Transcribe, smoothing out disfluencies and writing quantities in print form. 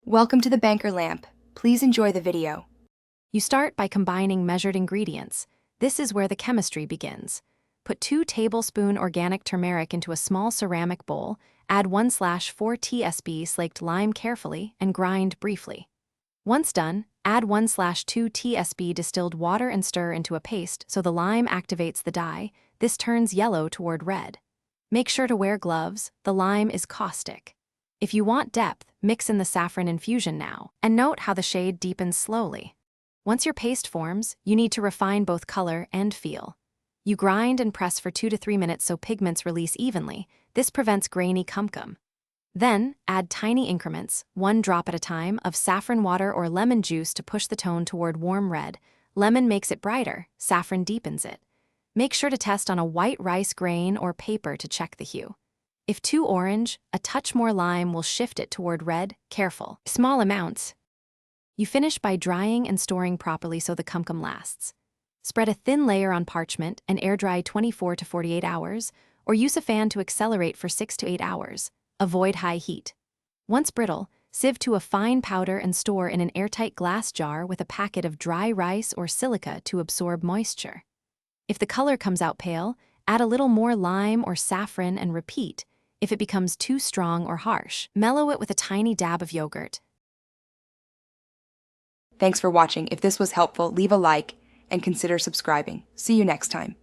Welcome to the Banker Lamp. Please enjoy the video. You start by combining measured ingredients. This is where the chemistry begins. Put 2 tablespoons organic turmeric into a small ceramic bowl, add 1/4 tsp slaked lime carefully, and grind briefly. Once done, add 1/2 tsp distilled water and stir into a paste so the lime activates the dye. This turns yellow toward red. Make sure to wear gloves, the lime is caustic. If you want depth, mix in the saffron infusion now, and note how the shade deepens slowly. Once your paste forms, you need to refine both color and feel. You grind and press for 2 to 3 minutes so pigments release evenly. This prevents grainy kumkum. Then, add tiny increments, 1 drop at a time, of saffron water or lemon juice to push the tone toward warm red. Lemon makes it brighter, saffron deepens it. Make sure to test on a white rice grain or paper to check the hue. If too orange, a touch more lime will shift it toward red. Careful. Small amounts. You finish by drying and storing properly so the kumkum lasts. Spread a thin layer on parchment and air dry 24 to 48 hours, or use a fan to accelerate for 6 to 8 hours. Avoid high heat. Once brittle, sieve to a fine powder and store in an airtight glass jar with a packet of dry rice or silica to absorb moisture. If the color comes out pale, add a little more lime or saffron and repeat. If it becomes too strong or harsh, mellow it with a tiny dab of yogurt. Thanks for watching. If this was helpful, leave a like and consider subscribing. See you next time.